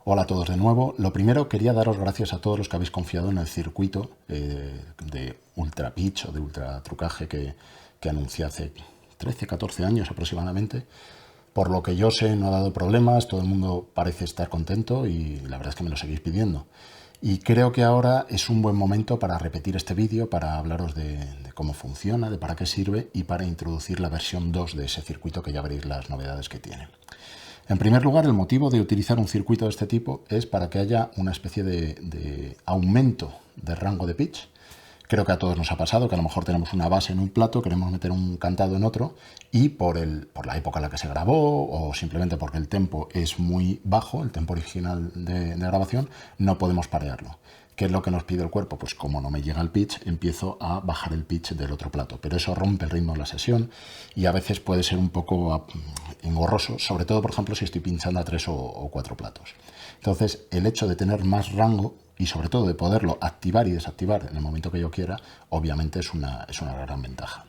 Hola a todos de nuevo. Lo primero, quería daros gracias a todos los que habéis confiado en el circuito de Ultra Pitch o de Ultra Trucaje que anuncié hace 13, 14 años aproximadamente. Por lo que yo sé, no ha dado problemas, todo el mundo parece estar contento y la verdad es que me lo seguís pidiendo. Y creo que ahora es un buen momento para repetir este vídeo, para hablaros de cómo funciona, de para qué sirve y para introducir la versión 2 de ese circuito, que ya veréis las novedades que tiene. En primer lugar, el motivo de utilizar un circuito de este tipo es para que haya una especie de aumento de rango de pitch. Creo que a todos nos ha pasado que a lo mejor tenemos una base en un plato, queremos meter un cantado en otro y por la época en la que se grabó o simplemente porque el tempo es muy bajo, el tempo original de grabación, no podemos parearlo. ¿Qué es lo que nos pide el cuerpo? Pues como no me llega el pitch, empiezo a bajar el pitch del otro plato, pero eso rompe el ritmo de la sesión y a veces puede ser un poco engorroso, sobre todo, por ejemplo, si estoy pinchando a 3 o 4 platos. Entonces, el hecho de tener más rango y sobre todo de poderlo activar y desactivar en el momento que yo quiera, obviamente es una gran ventaja.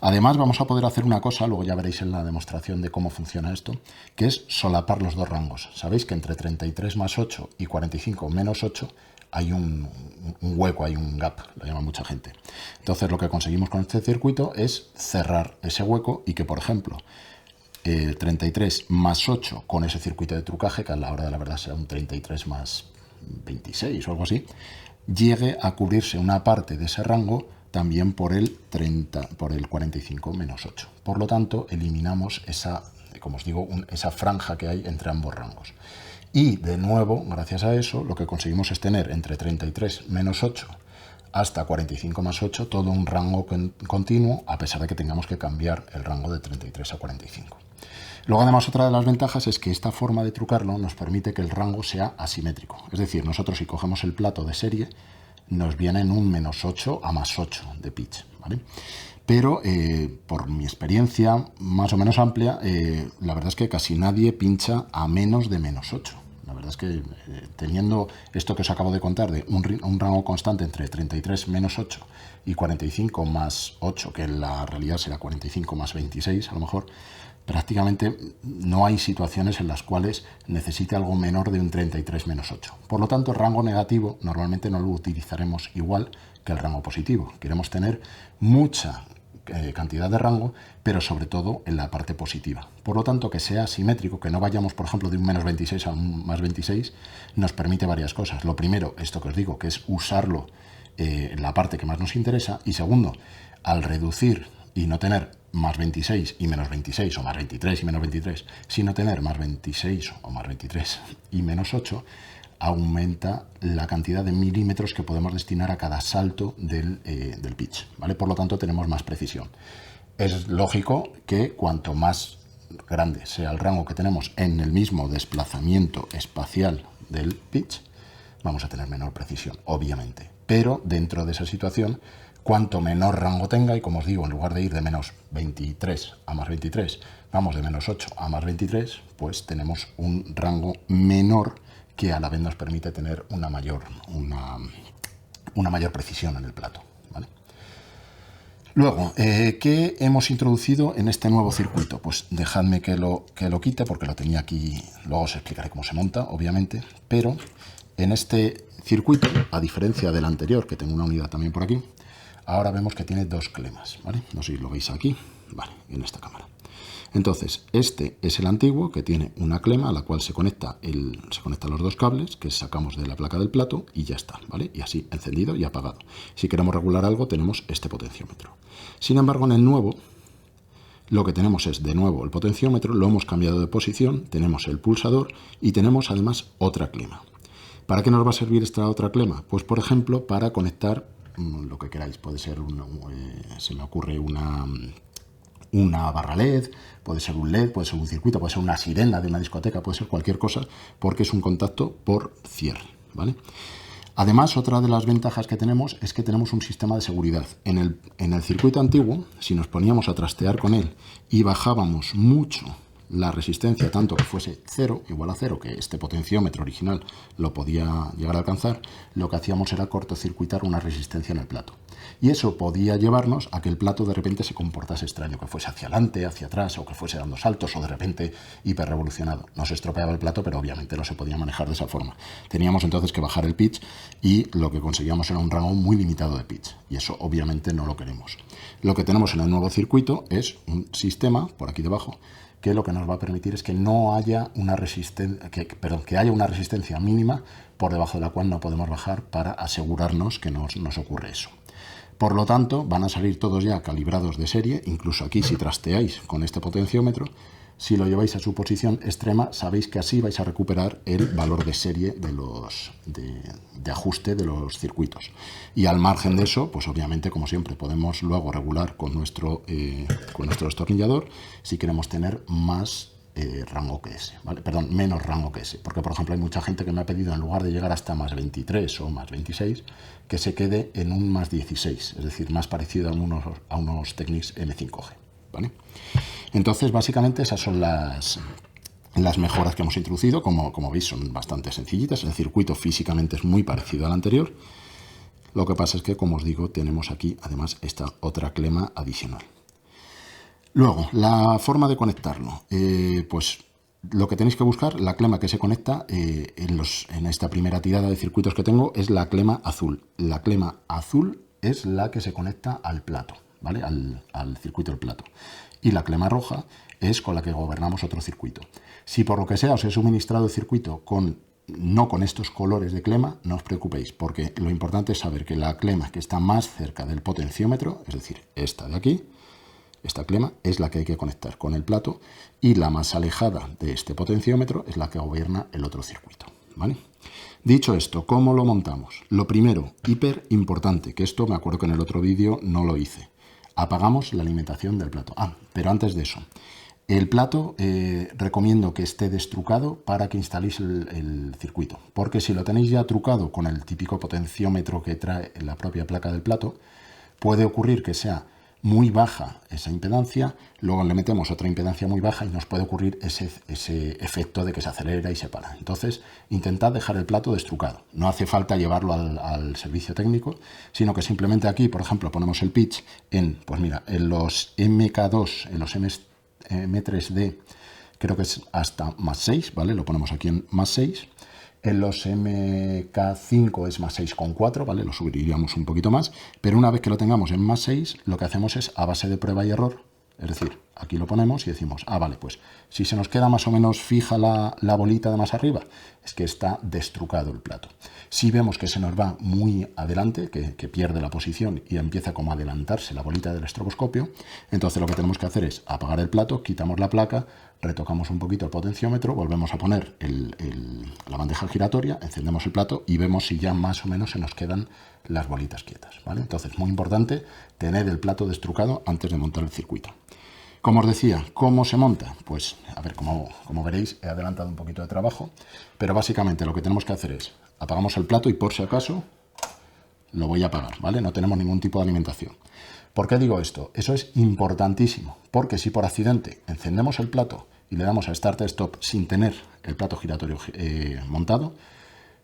Además, vamos a poder hacer una cosa, luego ya veréis en la demostración de cómo funciona esto, que es solapar los dos rangos. Sabéis que entre 33 más 8 y 45 menos 8 hay un hueco, hay un gap, lo llama mucha gente. Entonces, lo que conseguimos con este circuito es cerrar ese hueco y que, por ejemplo, 33 más 8 con ese circuito de trucaje, que a la hora de la verdad será un 33 más 26 o algo así, llegue a cubrirse una parte de ese rango también por el 45 menos 8. Por lo tanto, eliminamos esa, como os digo, esa franja que hay entre ambos rangos. Y de nuevo, gracias a eso, lo que conseguimos es tener entre 33 menos 8 hasta 45 más 8 todo un rango continuo, a pesar de que tengamos que cambiar el rango de 33 a 45. Luego, además, otra de las ventajas es que esta forma de trucarlo nos permite que el rango sea asimétrico. Es decir, nosotros si cogemos el plato de serie, nos viene en un menos 8 a más 8 de pitch, ¿vale? Pero por mi experiencia más o menos amplia, la verdad es que casi nadie pincha a menos de menos 8. La verdad es que teniendo esto que os acabo de contar de un rango constante entre 33 menos 8 y 45 más 8, que en la realidad será 45 más 26 a lo mejor, prácticamente no hay situaciones en las cuales necesite algo menor de un 33 menos 8. Por lo tanto, el rango negativo normalmente no lo utilizaremos igual que el rango positivo. Queremos tener mucha cantidad de rango, pero sobre todo en la parte positiva. Por lo tanto, que sea simétrico, que no vayamos, por ejemplo, de un menos 26 a un más 26, nos permite varias cosas. Lo primero, esto que os digo, que es usarlo en la parte que más nos interesa. Y segundo, al reducir y no tener más 26 y menos 26, o más 23 y menos 23, sino tener más 26 o más 23 y menos 8, aumenta la cantidad de milímetros que podemos destinar a cada salto del pitch, ¿vale? Por lo tanto, tenemos más precisión. Es lógico que cuanto más grande sea el rango que tenemos en el mismo desplazamiento espacial del pitch, vamos a tener menor precisión, obviamente. Pero dentro de esa situación, cuanto menor rango tenga, y como os digo, en lugar de ir de menos 23 a más 23, vamos de menos 8 a más 23, pues tenemos un rango menor que a la vez nos permite tener una mayor precisión en el plato, ¿vale? Luego, ¿qué hemos introducido en este nuevo circuito? Pues dejadme que lo quite porque lo tenía aquí, luego os explicaré cómo se monta, obviamente, pero en este circuito, a diferencia del anterior, que tengo una unidad también por aquí, ahora vemos que tiene dos clemas, ¿vale? No sé si lo veis aquí, vale, en esta cámara. Entonces, este es el antiguo, que tiene una clema a la cual se conectan los dos cables que sacamos de la placa del plato y ya está, ¿vale? Y así, encendido y apagado. Si queremos regular algo, tenemos este potenciómetro. Sin embargo, en el nuevo, lo que tenemos es, de nuevo, el potenciómetro, lo hemos cambiado de posición, tenemos el pulsador y tenemos además otra clema. ¿Para qué nos va a servir esta otra clema? Pues, por ejemplo, para conectar lo que queráis. Puede ser, se me ocurre una barra LED, puede ser un LED, puede ser un circuito, puede ser una sirena de una discoteca, puede ser cualquier cosa, porque es un contacto por cierre, ¿vale? Además, otra de las ventajas que tenemos es que tenemos un sistema de seguridad. En el circuito antiguo, si nos poníamos a trastear con él y bajábamos mucho la resistencia tanto que fuese 0, igual a 0, que este potenciómetro original lo podía llegar a alcanzar, lo que hacíamos era cortocircuitar una resistencia en el plato. Y eso podía llevarnos a que el plato de repente se comportase extraño, que fuese hacia adelante, hacia atrás, o que fuese dando saltos, o de repente hiperrevolucionado. No se estropeaba el plato, pero obviamente no se podía manejar de esa forma. Teníamos entonces que bajar el pitch y lo que conseguíamos era un rango muy limitado de pitch. Y eso obviamente no lo queremos. Lo que tenemos en el nuevo circuito es un sistema, por aquí debajo, que lo que nos va a permitir es que no haya una resistencia, que haya una resistencia mínima por debajo de la cual no podemos bajar para asegurarnos que nos ocurre eso. Por lo tanto, van a salir todos ya calibrados de serie, incluso aquí si trasteáis con este potenciómetro, si lo lleváis a su posición extrema, sabéis que así vais a recuperar el valor de serie de ajuste de los circuitos. Y al margen de eso, pues obviamente, como siempre, podemos luego regular con nuestro destornillador si queremos tener más rango que ese, ¿vale? Perdón, menos rango que ese. Porque, por ejemplo, hay mucha gente que me ha pedido, en lugar de llegar hasta más 23 o más 26, que se quede en un más 16, es decir, más parecido a unos Technics M5G, ¿vale? Entonces, básicamente, esas son las mejoras que hemos introducido. Como veis, son bastante sencillitas. El circuito físicamente es muy parecido al anterior. Lo que pasa es que, como os digo, tenemos aquí, además, esta otra clema adicional. Luego, la forma de conectarlo. Pues lo que tenéis que buscar, la clema que se conecta en esta primera tirada de circuitos que tengo, es la clema azul. La clema azul es la que se conecta al plato, ¿vale? Al circuito del plato. Y la clema roja es con la que gobernamos otro circuito. Si por lo que sea os he suministrado el circuito no con estos colores de clema, no os preocupéis, porque lo importante es saber que la clema que está más cerca del potenciómetro, es decir, esta de aquí, esta clema es la que hay que conectar con el plato, y la más alejada de este potenciómetro es la que gobierna el otro circuito, ¿vale? Dicho esto, ¿cómo lo montamos? Lo primero, hiper importante, que esto me acuerdo que en el otro vídeo no lo hice. Apagamos la alimentación del plato. Pero antes de eso, el plato recomiendo que esté destrucado para que instaléis el circuito, porque si lo tenéis ya trucado con el típico potenciómetro que trae la propia placa del plato, puede ocurrir que sea muy baja esa impedancia, luego le metemos otra impedancia muy baja y nos puede ocurrir ese efecto de que se acelera y se para. Entonces, intentad dejar el plato destrucado. No hace falta llevarlo al servicio técnico, sino que simplemente aquí, por ejemplo, ponemos el pitch pues mira, en los MK2, en los M3D, creo que es hasta más 6, ¿vale? Lo ponemos aquí en más 6. En los MK5 es más 6,4, ¿vale? Lo subiríamos un poquito más, pero una vez que lo tengamos en más 6, lo que hacemos es a base de prueba y error, es decir, aquí lo ponemos y decimos, vale, pues si se nos queda más o menos fija la bolita de más arriba, es que está destrucado el plato. Si vemos que se nos va muy adelante, que pierde la posición y empieza como a adelantarse la bolita del estroboscopio, entonces lo que tenemos que hacer es apagar el plato, quitamos la placa, retocamos un poquito el potenciómetro, volvemos a poner la bandeja giratoria, encendemos el plato y vemos si ya más o menos se nos quedan las bolitas quietas, ¿vale? Entonces, muy importante tener el plato destrucado antes de montar el circuito. Como os decía, ¿cómo se monta? Pues, a ver, como veréis, he adelantado un poquito de trabajo, pero básicamente lo que tenemos que hacer es, apagamos el plato y por si acaso lo voy a apagar, ¿vale? No tenemos ningún tipo de alimentación. ¿Por qué digo esto? Eso es importantísimo, porque si por accidente encendemos el plato y le damos a Start Stop sin tener el plato giratorio montado,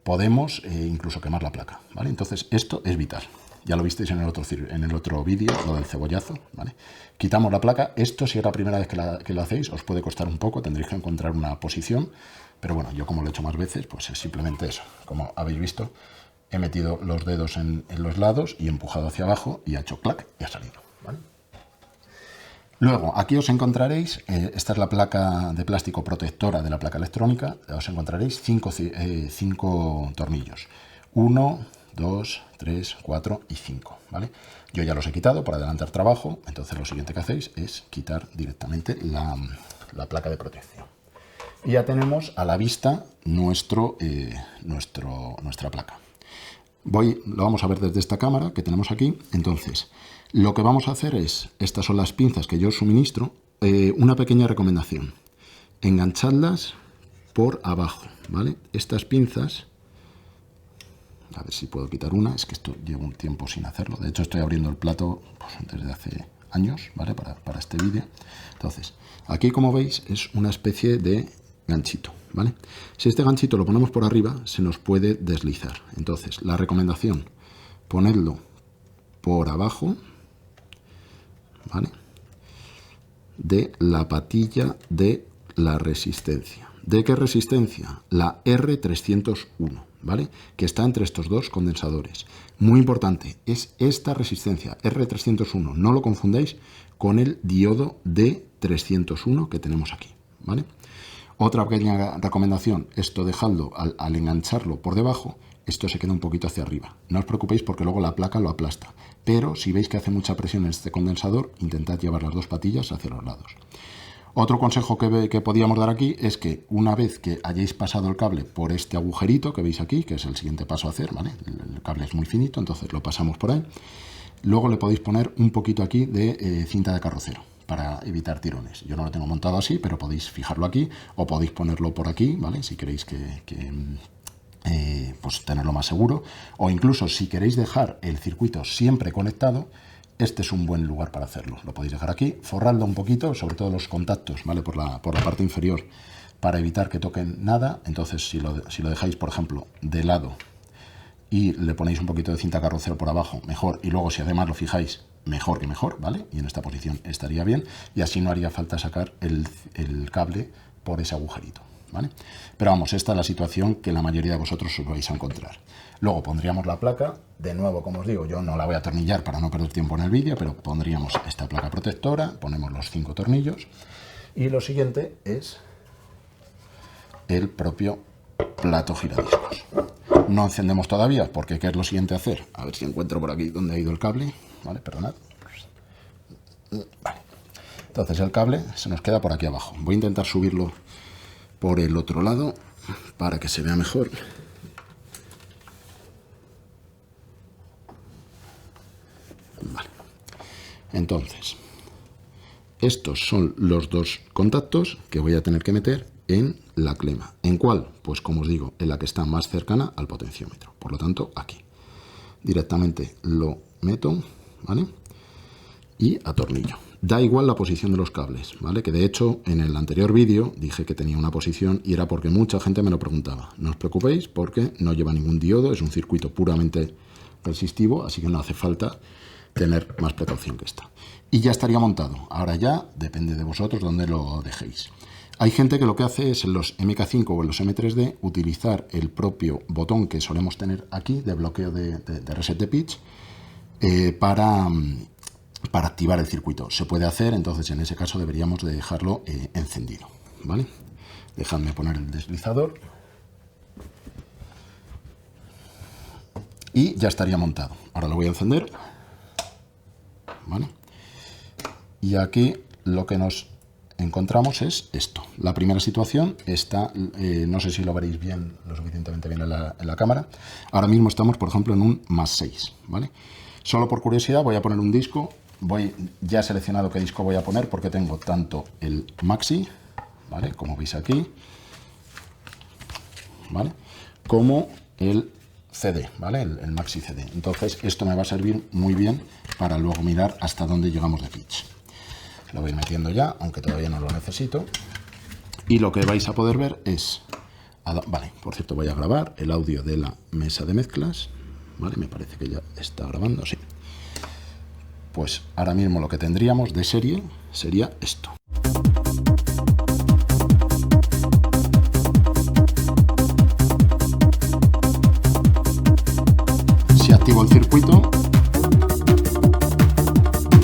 podemos incluso quemar la placa, ¿vale? Entonces, esto es vital. Ya lo visteis en el otro vídeo, lo del cebollazo, ¿vale? Quitamos la placa. Esto, si es la primera vez que lo hacéis, os puede costar un poco, tendréis que encontrar una posición, pero bueno, yo como lo he hecho más veces, pues es simplemente eso. Como habéis visto, he metido los dedos en los lados y he empujado hacia abajo y ha hecho clac y ha salido, ¿vale? Luego, aquí os encontraréis, esta es la placa de plástico protectora de la placa electrónica, os encontraréis 5 tornillos. 1, 2, 3, 4 y 5, ¿vale? Yo ya los he quitado para adelantar trabajo, entonces lo siguiente que hacéis es quitar directamente la placa de protección. Y ya tenemos a la vista nuestra placa. Lo vamos a ver desde esta cámara que tenemos aquí. Entonces, lo que vamos a hacer es, estas son las pinzas que yo os suministro, una pequeña recomendación, enganchadlas por abajo, ¿vale? Estas pinzas, a ver si puedo quitar una, es que esto llevo un tiempo sin hacerlo, de hecho estoy abriendo el plato pues, desde hace años, ¿vale? Para este vídeo. Entonces, aquí como veis es una especie de ganchito, ¿vale? Si este ganchito lo ponemos por arriba, se nos puede deslizar. Entonces, la recomendación, ponedlo por abajo, ¿vale? De la patilla de la resistencia. ¿De qué resistencia? La R301, ¿vale? Que está entre estos dos condensadores. Muy importante, es esta resistencia, R301. No lo confundáis con el diodo D301 que tenemos aquí, ¿vale? Otra pequeña recomendación, esto dejadlo al engancharlo por debajo, esto se queda un poquito hacia arriba. No os preocupéis porque luego la placa lo aplasta. Pero si veis que hace mucha presión en este condensador, intentad llevar las dos patillas hacia los lados. Otro consejo que podíamos dar aquí es que una vez que hayáis pasado el cable por este agujerito que veis aquí, que es el siguiente paso a hacer, ¿vale? El cable es muy finito, entonces lo pasamos por ahí. Luego le podéis poner un poquito aquí de cinta de carrocero para evitar tirones. Yo no lo tengo montado así, pero podéis fijarlo aquí o podéis ponerlo por aquí, ¿vale? Si queréis pues tenerlo más seguro. O incluso si queréis dejar el circuito siempre conectado, este es un buen lugar para hacerlo. Lo podéis dejar aquí, forrarlo un poquito, sobre todo los contactos, ¿vale? Por la parte inferior, para evitar que toquen nada. Entonces, si lo dejáis, por ejemplo, de lado y le ponéis un poquito de cinta carrocero por abajo, mejor. Y luego, si además lo fijáis, mejor que mejor, ¿vale? Y en esta posición estaría bien. Y así no haría falta sacar el cable por ese agujerito, ¿vale? Pero vamos, esta es la situación que la mayoría de vosotros os vais a encontrar. Luego pondríamos la placa, de nuevo, como os digo, yo no la voy a atornillar para no perder tiempo en el vídeo, pero pondríamos esta placa protectora, ponemos los 5 tornillos y lo siguiente es el propio plato giradiscos. No encendemos todavía porque ¿qué es lo siguiente a hacer? A ver si encuentro por aquí donde ha ido el cable, ¿vale? Perdonad. Vale. Entonces el cable se nos queda por aquí abajo. Voy a intentar subirlo por el otro lado para que se vea mejor. Vale. Entonces, estos son los dos contactos que voy a tener que meter en la clema. ¿En cuál? Pues como os digo, en la que está más cercana al potenciómetro. Por lo tanto, aquí. Directamente lo meto, ¿vale? Y atornillo. Da igual la posición de los cables, ¿vale? Que de hecho en el anterior vídeo dije que tenía una posición y era porque mucha gente me lo preguntaba. No os preocupéis porque no lleva ningún diodo, es un circuito puramente resistivo, así que no hace falta tener más precaución que esta. Y ya estaría montado. Ahora ya depende de vosotros dónde lo dejéis. Hay gente que lo que hace es en los MK5 o en los M3D utilizar el propio botón que solemos tener aquí de bloqueo de reset de pitch para activar el circuito. Se puede hacer, entonces en ese caso deberíamos de dejarlo encendido, ¿vale? Dejadme poner el deslizador y ya estaría montado. Ahora lo voy a encender, ¿vale? Y aquí lo que nos encontramos es esto. La primera situación está, no sé si lo veréis bien, lo suficientemente bien en la cámara. Ahora mismo estamos, por ejemplo, en un +6, ¿vale? Solo por curiosidad voy a poner un disco. Ya he seleccionado qué disco voy a poner porque tengo tanto el Maxi, ¿vale? Como veis aquí, ¿vale? Como el CD, ¿vale? El Maxi CD. Entonces esto me va a servir muy bien para luego mirar hasta dónde llegamos de pitch. Lo voy metiendo ya, aunque todavía no lo necesito. Y lo que vais a poder ver es... Vale, por cierto, voy a grabar el audio de la mesa de mezclas. Vale, me parece que ya está grabando, sí. Pues ahora mismo lo que tendríamos de serie sería esto. Si activo el circuito,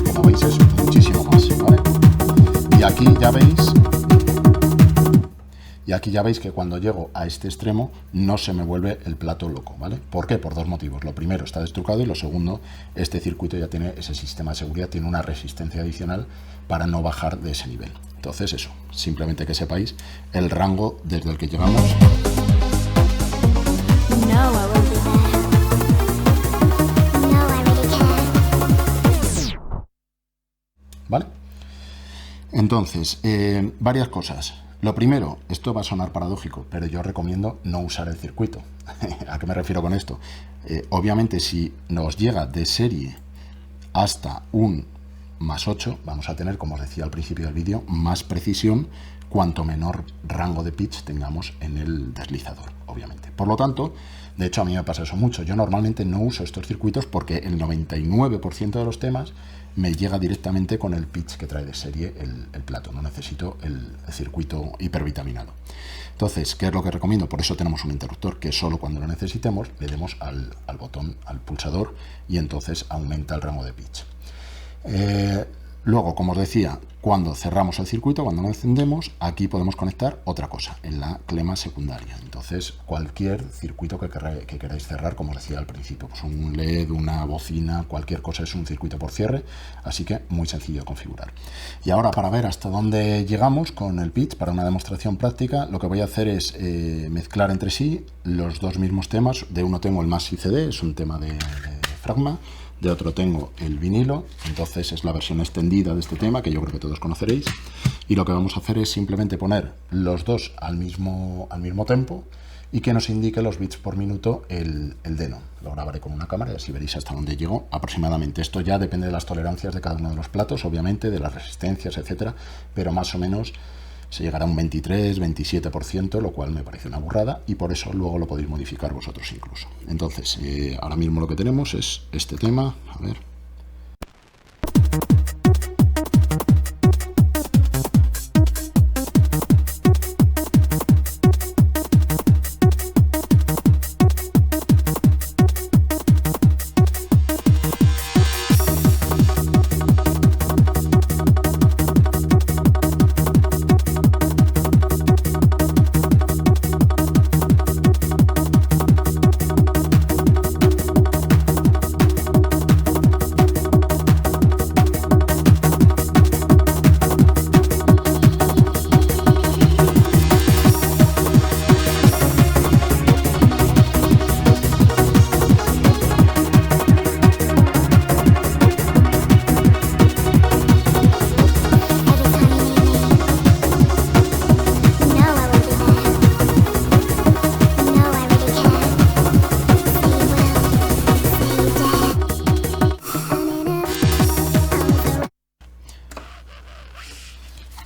como veis es muchísimo más, ¿vale? Y aquí ya veis que cuando llego a este extremo no se me vuelve el plato loco, ¿vale? ¿Por qué? Por dos motivos. Lo primero, está destrucado, y lo segundo, este circuito ya tiene ese sistema de seguridad, tiene una resistencia adicional para no bajar de ese nivel. Entonces eso, simplemente que sepáis el rango desde el que llegamos. ¿Vale? Entonces, varias cosas. Lo primero, esto va a sonar paradójico, pero yo recomiendo no usar el circuito. ¿A qué me refiero con esto? Obviamente, si nos llega de serie hasta un más 8, vamos a tener, como os decía al principio del vídeo, más precisión cuanto menor rango de pitch tengamos en el deslizador, obviamente. Por lo tanto, de hecho a mí me pasa eso mucho. Yo normalmente no uso estos circuitos porque el 99% de los temas me llega directamente con el pitch que trae de serie el plato. No necesito el circuito hipervitaminado. Entonces, ¿qué es lo que recomiendo? Por eso tenemos un interruptor que solo cuando lo necesitemos le demos al botón, al pulsador, y entonces aumenta el rango de pitch. Luego, como os decía, cuando cerramos el circuito, cuando lo encendemos, aquí podemos conectar otra cosa, en la clema secundaria. Entonces, cualquier circuito que queráis cerrar, como os decía al principio, pues un LED, una bocina, cualquier cosa es un circuito por cierre, así que muy sencillo de configurar. Y ahora, para ver hasta dónde llegamos con el pitch, para una demostración práctica, lo que voy a hacer es mezclar entre sí los dos mismos temas. De uno tengo el Maxi CD, es un tema de Fragma. De otro tengo el vinilo, entonces es la versión extendida de este tema que yo creo que todos conoceréis, y lo que vamos a hacer es simplemente poner los dos al mismo tempo y que nos indique los bits por minuto el Denon. Lo grabaré con una cámara y así veréis hasta dónde llego aproximadamente. Esto ya depende de las tolerancias de cada uno de los platos, obviamente, de las resistencias, etcétera, pero más o menos se llegará a un 23-27%, lo cual me parece una burrada, y por eso luego lo podéis modificar vosotros incluso. Entonces, ahora mismo lo que tenemos es este tema. A ver.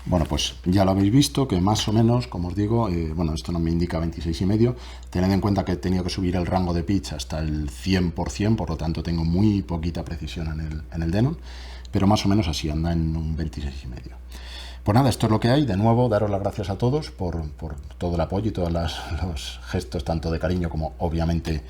Bueno, pues ya lo habéis visto, que más o menos, como os digo, bueno, esto no me indica 26,5, tened en cuenta que he tenido que subir el rango de pitch hasta el 100%, por lo tanto tengo muy poquita precisión en el Denon, pero más o menos así anda en un 26,5. Pues nada, esto es lo que hay. De nuevo, daros las gracias a todos por todo el apoyo y todos los gestos, tanto de cariño como obviamente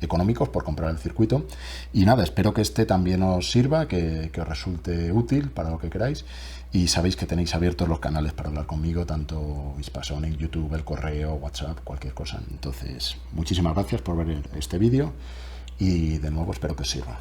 económicos, por comprar el circuito. Y nada, espero que este también os sirva, que os resulte útil para lo que queráis. Y sabéis que tenéis abiertos los canales para hablar conmigo, tanto Hispasonic, YouTube, el correo, WhatsApp, cualquier cosa. Entonces, muchísimas gracias por ver este vídeo y de nuevo espero que os sirva.